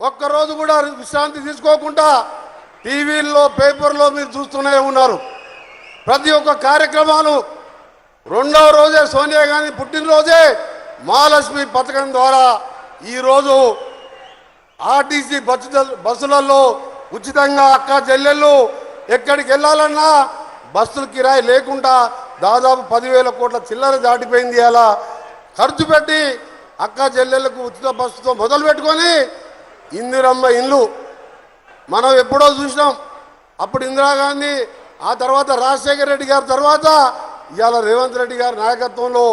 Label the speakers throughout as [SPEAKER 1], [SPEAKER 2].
[SPEAKER 1] ఒక్కరోజు కూడా విశ్రాంతి తీసుకోకుండా టీవీల్లో పేపర్లో మీరు చూస్తూనే ఉన్నారు. ప్రతి ఒక్క కార్యక్రమాలు రెండవ రోజే సోనియా గాంధీ పుట్టినరోజే మహాలక్ష్మి పథకం ద్వారా ఈరోజు ఆర్టీసీ బస్సులలో ఉచితంగా అక్క చెల్లెళ్ళు ఎక్కడికి వెళ్ళాలన్నా బస్సులు కిరాయి లేకుండా దాదాపు 10,000 కోట్ల చిల్లర దాటిపోయింది. అలా ఖర్చు పెట్టి అక్క చెల్లెళ్ళకు ఉచిత బస్సుతో మొదలు పెట్టుకొని ఇందిరమ్మ ఇల్లు మనం ఎప్పుడో చూసినాం. అప్పుడు ఇందిరాగాంధీ, ఆ తర్వాత రాజశేఖర రెడ్డి గారి తర్వాత ఇవాళ రేవంత్ రెడ్డి గారి నాయకత్వంలో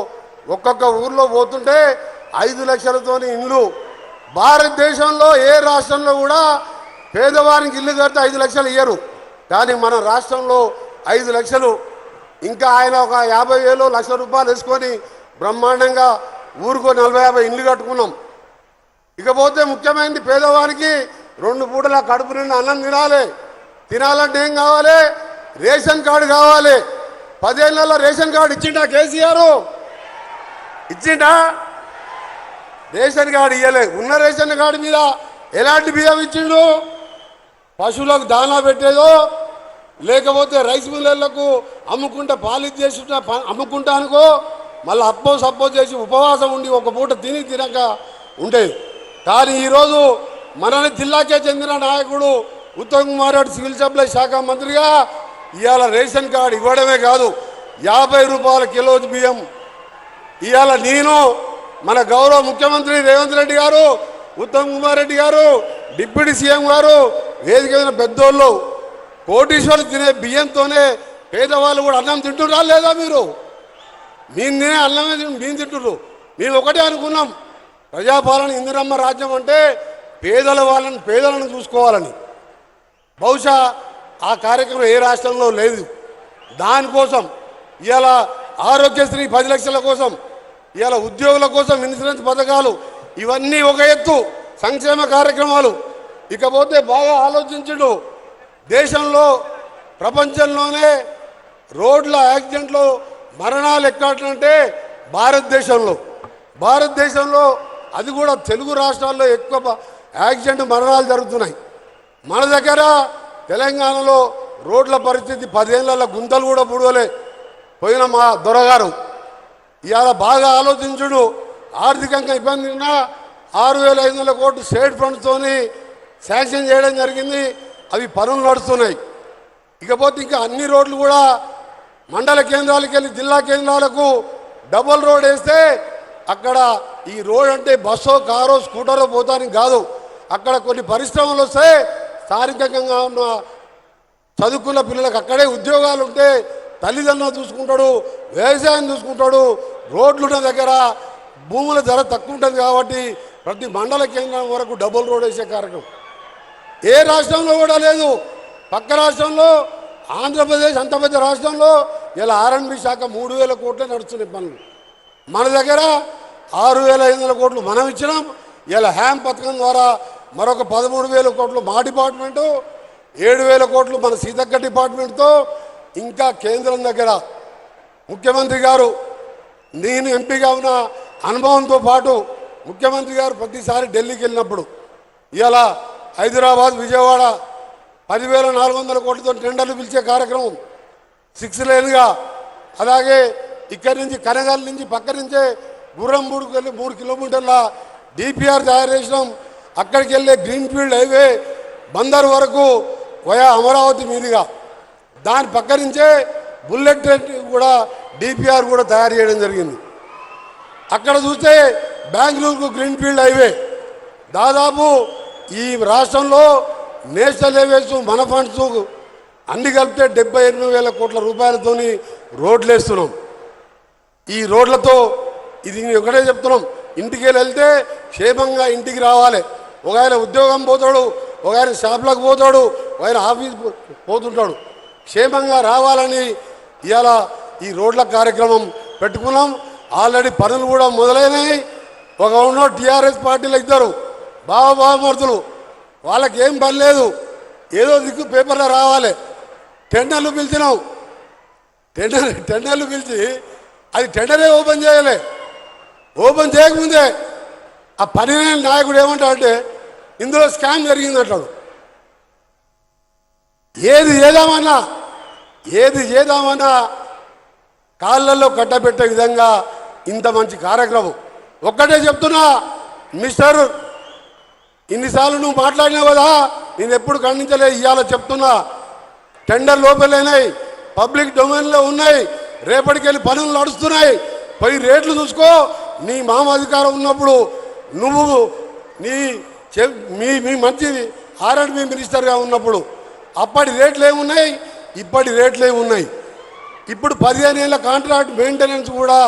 [SPEAKER 1] ఒక్కొక్క ఊర్లో పోతుంటే 5 లక్షలతోని ఇల్లు. భారతదేశంలో ఏ రాష్ట్రంలో కూడా పేదవారికి ఇల్లు కడితే 5 లక్షలు ఇయ్యరు, కానీ మన రాష్ట్రంలో 5 లక్షలు. ఇంకా ఆయన ఒక 50,000 లక్ష రూపాయలు వేసుకొని బ్రహ్మాండంగా ఊరుకో 40-50 ఇల్లు కట్టుకున్నాం. ఇకపోతే ముఖ్యమైనది పేదవానికి 2 పూటల కడుపు నిండా అన్నం తినాలంటే ఏం కావాలి? రేషన్ కార్డు కావాలి. 10 ఏళ్లలో రేషన్ కార్డు ఇచ్చిండా కేసీఆర్? ఇచ్చిండా? రేషన్ కార్డు ఇవ్వలే. ఉన్న రేషన్ కార్డు మీద ఎలాంటి బియ్యం ఇచ్చిండు? పశువులకు దానా పెట్టేదో, లేకపోతే రైస్ మిల్లర్లకు అమ్ముకుంటా పాలిష్ చేసి అమ్ముకుంటా అనుకో, మళ్ళీ సపోజ్ చేసి ఉపవాసం ఉండి ఒక పూట తినక ఉండేది. కానీ ఈరోజు మన జిల్లాకే చెందిన నాయకుడు ఉత్తమ్ కుమార్ రెడ్డి సివిల్ సప్లై శాఖ మంత్రిగా ఇవాళ రేషన్ కార్డు ఇవ్వడమే కాదు, 50 రూపాయల కిలో బియ్యం ఇవాళ నేను మన గౌరవ ముఖ్యమంత్రి రేవంత్ రెడ్డి గారు, ఉత్తమ్ కుమార్ రెడ్డి గారు, డిప్యూటీ సీఎం గారు, వేదిక మీద పెద్దోళ్ళు కోటీశ్వరులు తినే బియ్యంతోనే పేదవాళ్ళు కూడా అన్నం తింటున్నారా లేదా? మీరు తినే అన్నమే మేము తింటున్నారు. మేము ఒకటే అనుకున్నాం, ప్రజాపాలన ఇందిరమ్మ రాజ్యం అంటే పేదలను చూసుకోవాలని. బహుశా ఆ కార్యక్రమం ఏ రాష్ట్రంలో లేదు. దానికోసం ఇవాళ ఆరోగ్యశ్రీ 10 లక్షల కోసం, ఇవాళ ఉద్యోగుల కోసం ఇన్సూరెన్స్ పథకాలు, ఇవన్నీ ఒక ఎత్తు సంక్షేమ కార్యక్రమాలు. ఇకపోతే బాగా ఆలోచించడు, దేశంలో ప్రపంచంలోనే రోడ్ల యాక్సిడెంట్లో మరణాలు ఎక్కడంటే భారతదేశంలో అది కూడా తెలుగు రాష్ట్రాల్లో ఎక్కువ యాక్సిడెంట్ మరణాలు జరుగుతున్నాయి. మన దగ్గర తెలంగాణలో రోడ్ల పరిస్థితి 10 ఏళ్ల గుంతలు కూడా పూడవలే పోయిన మా దొరగారు. ఇవాళ బాగా ఆలోచించుడు, ఆర్థికంగా ఇబ్బంది ఉన్నా 6,500 కోట్లు స్టేట్ ఫండ్స్తోని శాంక్షన్ చేయడం జరిగింది. అవి పనులు నడుస్తున్నాయి. ఇకపోతే ఇంకా అన్ని రోడ్లు కూడా మండల కేంద్రాలకు వెళ్ళి జిల్లా కేంద్రాలకు డబుల్ రోడ్ వేస్తే అక్కడ ఈ రోడ్ అంటే బస్సో కారో స్కూటరో పోతానికి కాదు, అక్కడ కొన్ని పరిశ్రమలు వస్తే స్థానికంగా ఉన్న చదువుకున్న పిల్లలకు అక్కడే ఉద్యోగాలు ఉంటే తల్లిదండ్రులు చూసుకుంటాడు, వ్యవసాయం చూసుకుంటాడు. రోడ్లున్న దగ్గర భూముల ధర తక్కువ ఉంటుంది కాబట్టి ప్రతి మండల కేంద్రం వరకు డబుల్ రోడ్ వేసే కార్యక్రమం ఏ రాష్ట్రంలో కూడా లేదు. పక్క రాష్ట్రంలో ఆంధ్రప్రదేశ్ అంత పెద్ద రాష్ట్రంలో ఇలా ఆర్ఎండ్బి శాఖ 3,000 కోట్లే నడుస్తున్నాయి పనులు. మన దగ్గర 6,500 కోట్లు మనం ఇచ్చినాం. ఇలా హ్యామ్ పథకం ద్వారా మరొక 13,000 కోట్లు మా డిపార్ట్మెంటు, 7,000 కోట్లు మన సీతక్క డిపార్ట్మెంట్తో, ఇంకా కేంద్రం దగ్గర ముఖ్యమంత్రి గారు నేను ఎంపీగా ఉన్న అనుభవంతో పాటు ముఖ్యమంత్రి గారు ప్రతిసారి ఢిల్లీకి వెళ్ళినప్పుడు ఇలా హైదరాబాద్ విజయవాడ 10,400 కోట్లతో టెండర్లు పిలిచే కార్యక్రమం 6 లేన్గా, అలాగే ఇక్కడి నుంచి కనగల్ నుంచి పక్క నుంచే గుర్రంబూడికి వెళ్ళి 3 కిలోమీటర్ల డిపిఆర్ తయారు చేసినాం. అక్కడికి వెళ్ళే గ్రీన్ఫీల్డ్ హైవే బందర్ వరకు వయా అమరావతి మీదుగా దాని పక్క నుంచే బుల్లెట్ ట్రైన్ కూడా డిపిఆర్ కూడా తయారు చేయడం జరిగింది. అక్కడ చూస్తే బెంగళూరుకు గ్రీన్ఫీల్డ్ హైవే దాదాపు ఈ రాష్ట్రంలో నేషనల్ హైవేస్ మన ఫండ్స్ అన్ని కలిపితే 78,000 కోట్ల రూపాయలతో రోడ్లు వేస్తున్నాం. ఈ రోడ్లతో ఇది ఒకటే చెప్తున్నాం, ఇంటికి వెళ్తే క్షేమంగా ఇంటికి రావాలి. ఒక ఆయన ఉద్యోగం పోతాడు, ఒక ఆయన షాప్లకు పోతాడు, ఒక ఆయన ఆఫీస్ పోతుంటాడు. క్షేమంగా రావాలని ఇవాళ ఈ రోడ్ల కార్యక్రమం పెట్టుకున్నాం. ఆల్రెడీ పనులు కూడా మొదలైనాయి. ఒక ఉన్న టీఆర్ఎస్ పార్టీలో ఇద్దరు బావమరుదులు, వాళ్ళకి ఏం పని లేదు, ఏదో దిక్కు పేపర్లో రావాలి. టెండర్లు పిలిచినాం, టెండర్లు పిలిచి అది టెండరే ఓపెన్ చేయలే. ఓపెన్ చేయకముందే ఆ పని నాయకుడు ఏమంటాడంటే ఇందులో స్కామ్ జరిగిందంటాడు. ఏది చేద్దామన్నా కాళ్ళల్లో కట్టబెట్టే విధంగా ఇంత మంచి కార్యక్రమం. ఒక్కటే చెప్తున్నా మిస్టర్, ఇన్నిసార్లు నువ్వు మాట్లాడినావు కదా, నేను ఎప్పుడు ఖండించలే. ఇవాళ చెప్తున్నా, టెండర్ లోపలేనాయి, పబ్లిక్ డొమైన్లో ఉన్నాయి, రేపటికెళ్ళి పనులు నడుస్తున్నాయి. పోయి రేట్లు చూసుకో. నీ మామ అధికారం ఉన్నప్పుడు నువ్వు మీ మంచి ఆర్ఎండ్బి మినిస్టర్గా ఉన్నప్పుడు అప్పటి రేట్లు ఏమున్నాయి, ఇప్పటి రేట్లు ఏమున్నాయి. ఇప్పుడు 15 ఏళ్ళ కాంట్రాక్ట్ మెయింటెనెన్స్ కూడా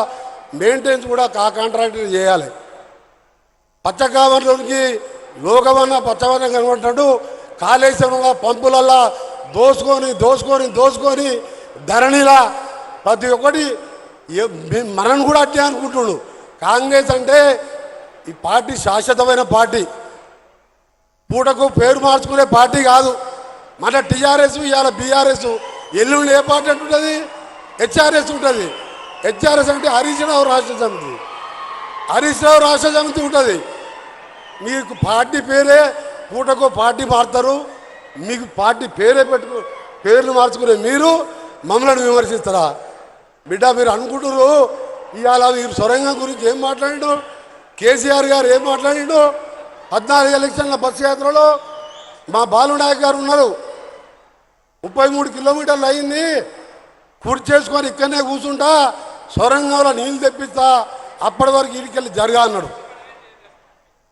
[SPEAKER 1] ఆ కాంట్రాక్ట్ చేయాలి. పచ్చకామర్లోనికి లోకమన్న పచ్చవన్న కనబడ్డట్టు కాళేశ్వరంలో పంపులల్లా దోసుకొని ధరణిలా ప్రతి ఒక్కటి మనం కూడా అట్టే అనుకుంటున్నాడు. కాంగ్రెస్ అంటే ఈ పార్టీ శాశ్వతమైన పార్టీ, పూటకు పేరు మార్చుకునే పార్టీ కాదు. మన టీఆర్ఎస్ ఇవాళ బీఆర్ఎస్, ఎల్లుండి ఏ పార్టీ అంటుంటుంది? హెచ్ఆర్ఎస్ ఉంటుంది. హెచ్ఆర్ఎస్ అంటే హరీష్ రావు రాష్ట్ర సమితి ఉంటుంది. మీకు పార్టీ పేరే, పూటకో పార్టీ మారుతారు. మీకు పార్టీ పేర్లు మార్చుకునే మీరు మమ్మల్ని విమర్శిస్తారా? బిడ్డ, మీరు అనుకుంటున్నారు ఇవాళ మీరు సొరంగం గురించి ఏం మాట్లాడిండు, కేసీఆర్ గారు ఏం మాట్లాడిండు. 14 ఎలక్షన్ల బస్సు యాత్రలో మా బాలునాయక్ గారు ఉన్నారు. 33 కిలోమీటర్లు అయింది, కుర్చీ చేసుకొని ఇక్కడనే కూర్చుంటా, సొరంగంలో నీళ్ళు తెప్పిస్తా, అప్పటి వరకు ఇడికెళ్ళి జరగా అన్నాడు.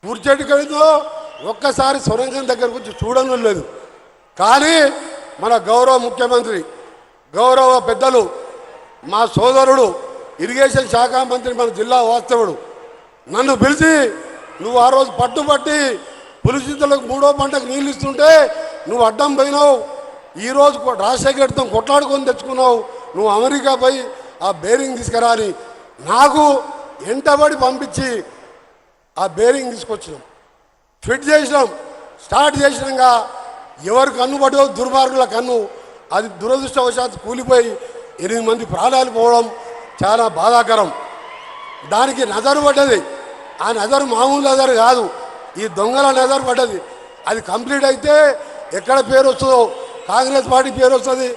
[SPEAKER 1] కూర్చేటికెళ్ళిందో ఒక్కసారి సొరంగం దగ్గరకు వచ్చి చూడడం లేదు. కానీ మన గౌరవ ముఖ్యమంత్రి, గౌరవ పెద్దలు, మా సోదరుడు ఇరిగేషన్ శాఖ మంత్రి, మన జిల్లా వాస్తవుడు నన్ను పిలిచి, నువ్వు ఆ రోజు పట్టుబట్టి పులిచింతలకు 3వ పంటకు నీళ్ళు ఇస్తుంటే నువ్వు అడ్డం పోయినావు. ఈరోజు రాజశేఖర్తో కొట్లాడుకొని తెచ్చుకున్నావు. నువ్వు అమెరికా పోయి ఆ బేరింగ్ తీసుకురా అని నాకు ఎంటబడి పంపించి ఆ బేరింగ్ తీసుకొచ్చినాం, ఫిట్ చేసినాం, స్టార్ట్ చేసినాక ఎవరు కన్ను పడ్డో దుర్మార్గుల కన్ను, అది దురదృష్టవశాత్తు కూలిపోయి 8 మంది ప్రాణాలు పోవడం చాలా బాధాకరం. దానికి నజరు పడ్డది. ఆ నజరు మామూలు నజరు కాదు, ఈ దొంగల నజరు పడ్డది. అది కంప్లీట్ అయితే ఎక్కడ పేరు వస్తుందో, కాంగ్రెస్ పార్టీ పేరు వస్తుంది,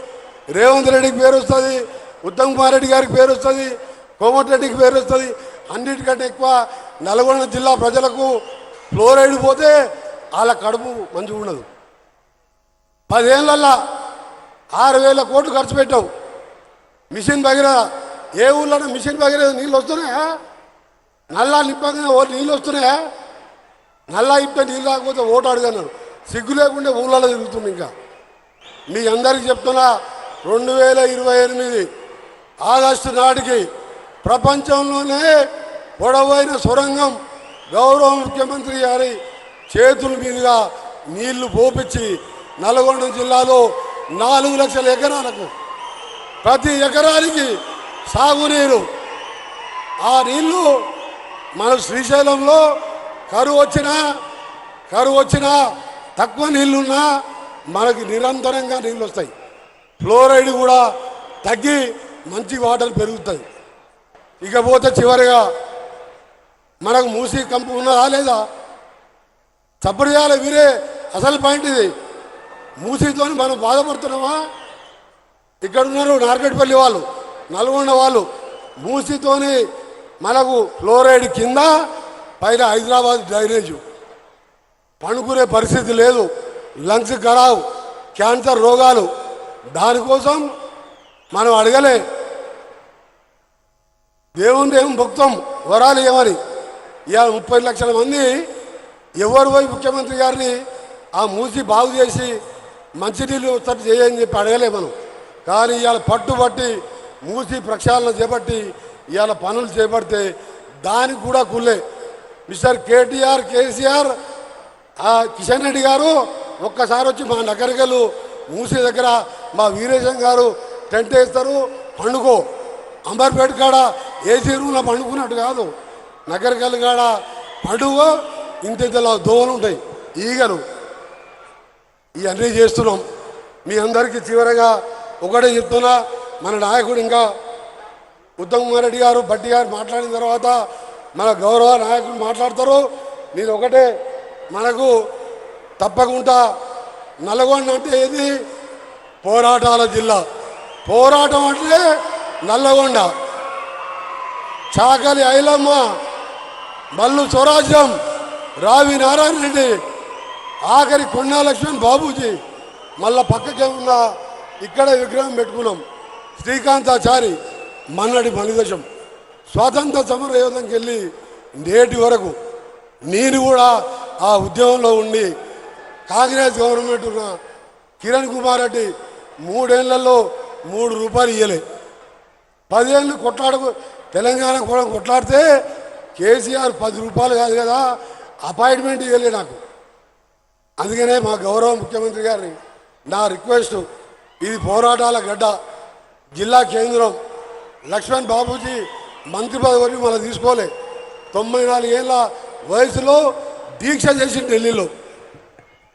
[SPEAKER 1] రేవంత్ రెడ్డికి పేరు వస్తుంది, ఉత్తమ్ కుమార్ రెడ్డి గారికి పేరు వస్తుంది, కోమటిరెడ్డికి పేరు వస్తుంది. అన్నిటికంటే ఎక్కువ నల్గొండ జిల్లా ప్రజలకు ఫ్లోరైడ్ పోతే వాళ్ళ కడుపు మంచిగా ఉండదు. 10 ఏళ్ళల్లో 6,000 కోట్లు ఖర్చు పెట్టావు. మిషన్ భగీరథ, ఏ ఊళ్ళో మిషన్ భగీరథ నీళ్ళు వస్తున్నాయా? నల్లా నింపగానే నీళ్ళు వస్తున్నాయా? నల్లా ఇప్పే నీళ్ళు రాకపోతే ఓటు అడుగన్నారు. సిగ్గు లేకుండా ఊళ్ళలో తిరుగుతుంది. ఇంకా మీ అందరికీ చెప్తున్నా, 2028 ఆగస్టు నాటికి ప్రపంచంలోనే పొడవైన సొరంగం గౌరవ ముఖ్యమంత్రి గారి చేతుల మీదుగా నీళ్లు పోపించి నల్గొండ జిల్లాలో 4 లక్షల ఎకరాలకు ప్రతి ఎకరానికి సాగునీరు. ఆ నీళ్లు మన శ్రీశైలంలో కరువు వచ్చినా తక్కువ నీళ్లున్నా మనకి నిరంతరంగా నీళ్ళు వస్తాయి. ఫ్లోరైడ్ కూడా తగ్గి మంచి వాటర్ పెరుగుతాయి. ఇకపోతే చివరిగా మనకు మూసీ కంపు ఉన్నదా లేదా? చప్పుడు చేయాలి వీరే. అసలు పాయింట్ ఇది. మూసీతో మనం బాధపడుతున్నామా? ఇక్కడ ఉన్నారు నార్కెట్పల్లి వాళ్ళు, నల్గొండ వాళ్ళు. మూసీతోని మనకు ఫ్లోరైడ్ కింద, పైన హైదరాబాద్ డ్రైనేజు, పండుకునే పరిస్థితి లేదు, లంగ్స్ ఖరాబ్, క్యాన్సర్ రోగాలు. దానికోసం మనం అడగలే, దేవుని ఏం భక్తం వరాలు ఏమని. ఇవాళ 30 లక్షల మంది ఎవరు పోయి ముఖ్యమంత్రి గారిని ఆ మూసి బాగు చేసి మంచినీళ్ళు వచ్చి చేయని చెప్పి అడగలే మనం. కానీ ఇవాళ పట్టుబట్టి మూసి ప్రక్షాళన చేపట్టి ఇవాళ పనులు చేపడితే దానికి కూడా కుల్లే. మిస్టర్ కేసీఆర్, కిషన్ రెడ్డి గారు ఒక్కసారి వచ్చి మా నగరికలు మూసి దగ్గర మా వీరేశం గారు టెంట్ వేస్తారు, పండుకో. అంబర్పేట కాడ ఏసీ రూమ్లో పండుకున్నట్టు కాదు, నగరికల్ కాడ పండుగో. ఇంతలా దోవలు ఉంటాయి, ఈగలు. ఇవన్నీ చేస్తున్నాం. మీ అందరికీ చివరగా ఒకటే చెప్తున్నా, మన నాయకుడు ఇంకా ఉత్తమ్ కుమార్ రెడ్డి గారు, భట్టి గారు మాట్లాడిన తర్వాత మన గౌరవ నాయకులు మాట్లాడతారు. నేను ఒకటే, మనకు తప్పకుండా నల్గొండ అంటే ఏది పోరాటాల జిల్లా. పోరాటం అంటే నల్లగొండ. చాకలి ఐలమ్మ, మల్లు స్వరాజ్యం, రావి నారాయణ రెడ్డి, ఆఖరి కొండా లక్ష్మణ్ బాబూజీ, మళ్ళా పక్కకే ఉన్న ఇక్కడ విగ్రహం పెట్టుకున్నాం. శ్రీకాంతాచారి మన్నడి మలిదశం స్వాతంత్ర సమర యోధంకి వెళ్ళి నేటి వరకు నేను కూడా ఆ ఉద్యమంలో ఉండి కాంగ్రెస్ గవర్నమెంట్ ఉన్న కిరణ్ కుమార్ రెడ్డి 3 ఏళ్లలో 3 రూపాయలు ఇవ్వలే. 10 ఏళ్ళు తెలంగాణ కూడా కొట్లాడితే కేసీఆర్ 10 రూపాయలు కాదు కదా అపాయింట్మెంట్ ఇవ్వలే నాకు. అందుకనే మా గౌరవ ముఖ్యమంత్రి గారిని నా రిక్వెస్ట్, ఇది పోరాటాల గడ్డ, జిల్లా కేంద్రం. లక్ష్మణ్ బాబూజీ మంత్రి పదవి మనం తీసుకోలే. 94 ఏళ్ళ వయసులో దీక్ష చేసి ఢిల్లీలో.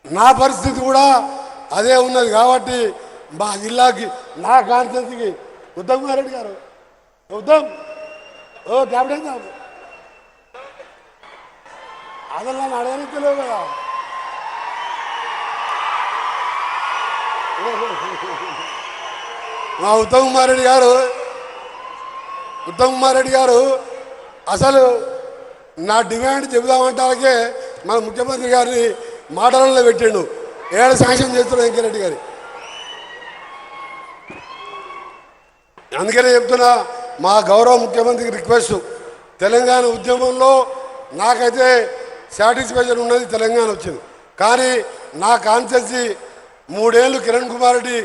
[SPEAKER 1] నా పరిస్థితి కూడా అదే ఉన్నది కాబట్టి మా జిల్లాకి, నా కాన్స్టిట్యూన్సీకి ఉత్తమ్ కుమార్ రెడ్డి గారు, ఉత్తమ్ క్యాప్టెన్ గారు అసలు నన్ను అడగనిస్తలేవు కదా. మా ఉత్తమ్ కుమార్ రెడ్డి గారు అసలు నా డిమాండ్ చెబుదామంటాకే మన ముఖ్యమంత్రి గారిని మాటలలో పెట్టిండు. ఏడ శాంక్షన్ చేస్తున్నాడు వెంకరెడ్డి గారి. అందుకనే చెప్తున్నా, మా గౌరవ ముఖ్యమంత్రికి రిక్వెస్ట్, తెలంగాణ ఉద్యమంలో నాకైతే సాటిస్ఫాక్షన్ ఉన్నది, తెలంగాణ వచ్చింది. కానీ నా కాన్స్టిట్యూన్సీ 3 ఏళ్ళు కిరణ్ కుమార్ రెడ్డి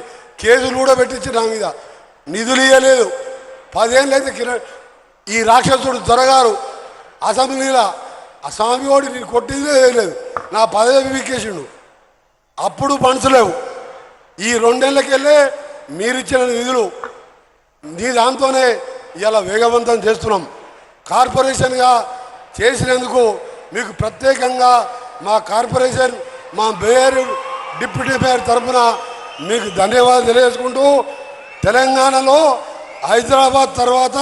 [SPEAKER 1] కేసులు కూడా పెట్టించి నా మీద నిధులు ఇవ్వలేదు. 10 ఏళ్ళు అయితే ఈ రాక్షసుడు దొరగారు అసెంబ్లీలో ఆ స్వామి ఓడి నేను కొట్టిందే లేదు, నా పదవి వీకేసిండు. అప్పుడు పంచలేవు. ఈ 2 ఏళ్ళకెళ్ళే మీరిచ్చిన నిధులు నీ దాంతోనే ఇలా వేగవంతం చేస్తున్నాం. కార్పొరేషన్గా చేసినందుకు మీకు ప్రత్యేకంగా మా కార్పొరేషన్, మా మేయర్, డిప్యూటీ మేయర్ తరఫున మీకు ధన్యవాదాలు తెలియజేసుకుంటూ, తెలంగాణలో హైదరాబాద్ తర్వాత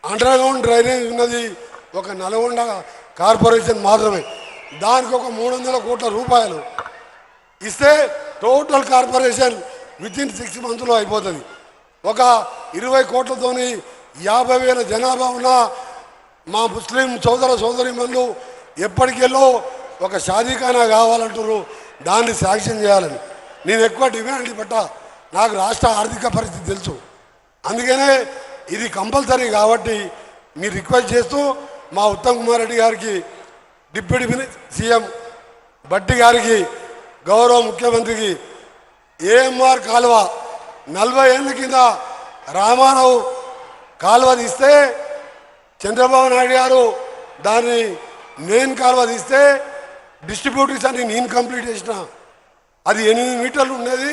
[SPEAKER 1] అండర్గ్రౌండ్ డ్రైనేజ్ ఉన్నది ఒక నల్గొండ కార్పొరేషన్ మాత్రమే. దానికి ఒక 300 కోట్ల రూపాయలు ఇస్తే టోటల్ కార్పొరేషన్ వితిన్ 6 మంత్స్లో అయిపోతుంది. ఒక 20 కోట్లతోని 50,000 జనాభా ఉన్న మా ముస్లిం సోదరీమణులు ఎప్పటికెళ్ళో ఒక షాదీఖానా కావాలంటారు, దాన్ని శాంక్షన్ చేయాలని. నేను ఎక్కువ డిమాండ్ పట్టా, నాకు రాష్ట్ర ఆర్థిక పరిస్థితి తెలుసు. అందుకనే ఇది కంపల్సరీ కాబట్టి మీరు రిక్వెస్ట్ చేస్తూ మా ఉత్తమ్ కుమార్ రెడ్డి గారికి, డిప్యూటీ సీఎం భట్టి గారికి, గౌరవ ముఖ్యమంత్రికి ఏఎంఆర్ కాలువ 40 ఏళ్ళ కింద రామారావు కాలువ తీస్తే చంద్రబాబు నాయుడు గారు దాన్ని మెయిన్ కాలువ తీస్తే డిస్ట్రిబ్యూటర్స్ అని నేను కంప్లీట్ చేసిన. అది 8 మీటర్లు ఉండేది,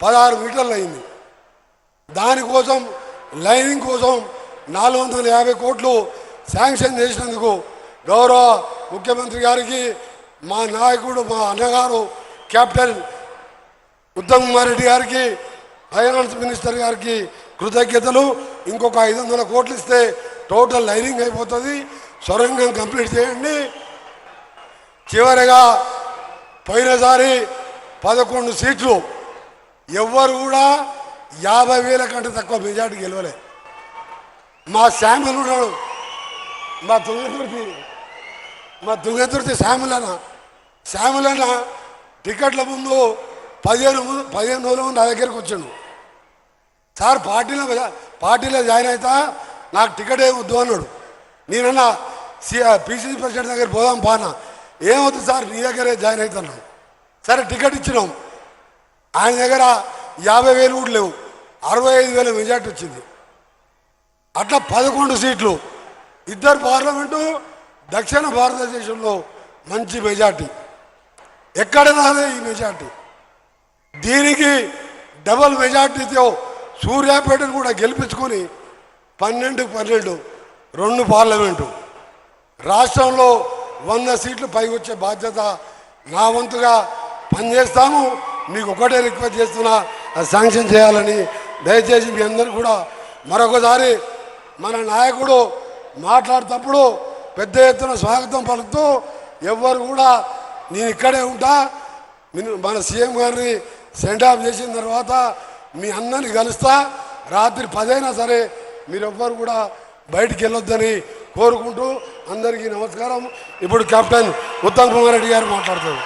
[SPEAKER 1] 16 మీటర్లు అయింది. దానికోసం లైనింగ్ కోసం 450 కోట్లు శాంక్షన్ చేసినందుకు గౌరవ ముఖ్యమంత్రి గారికి, మా నాయకుడు, మా అన్నగారు కెప్టెన్ ఉత్తమ్ కుమార్ రెడ్డి గారికి, ఫైనాన్స్ మినిస్టర్ గారికి కృతజ్ఞతలు. ఇంకొక 500 కోట్లు ఇస్తే టోటల్ లైనింగ్ అయిపోతుంది. సొరంగం కంప్లీట్ చేయండి. చివరిగా పోయినసారి 11 సీట్లు ఎవ్వరు కూడా 50,000 కంటే తక్కువ మెజార్టీ గెలవలే. మా శామ్యులు ఉన్నాడు, మా తుంగతుర్తి శామ్యులన్న టికెట్ల ముందు 15 రోజుల ముందు నా దగ్గరికి వచ్చాడు. సార్ పార్టీలో జాయిన్ అవుతా, నాకు టికెట్ ఏమొద్దు అన్నాడు. నేనన్నా పిసిసి ప్రెసిడెంట్ దగ్గర పోదాం పానా, ఏమవుతుంది సార్ నీ దగ్గరే జాయిన్ అవుతున్నాను. సరే టికెట్ ఇచ్చినాం. ఆయన దగ్గర 50,000 కూడా లేవు, 65,000 మెజార్టీ వచ్చింది. అట్లా 11 సీట్లు, 2 పార్లమెంటు, దక్షిణ భారతదేశంలో మంచి మెజార్టీ. ఎక్కడ రాలే ఈ మెజార్టీ. దీనికి డబల్ మెజార్టీతో సూర్యాపేటను కూడా గెలిపించుకొని 12 2 పార్లమెంటు, రాష్ట్రంలో 100 సీట్లు పైకి వచ్చే బాధ్యత నా వంతుగా పనిచేస్తాము. మీకు ఒకటే రిక్వెస్ట్ చేస్తున్నా, శాంక్షన్ చేయాలని. దయచేసి మీ అందరూ కూడా మరొకసారి మన నాయకుడు మాట్లాడేటప్పుడు పెద్ద ఎత్తున స్వాగతం పలుకుతూ, ఎవ్వరు కూడా నేను ఇక్కడే ఉంటా. మన సీఎం గారిని సెండ్ ఆఫ్ చేసిన తర్వాత మీ అందరిని కలుస్తా. రాత్రి 10 అయినా సరే మీరెవ్వరు కూడా బయటికి వెళ్ళొద్దని కోరుకుంటూ అందరికీ నమస్కారం. ఇప్పుడు కెప్టెన్ ఉత్తమ్ కుమార్ రెడ్డి గారు మాట్లాడుతారు.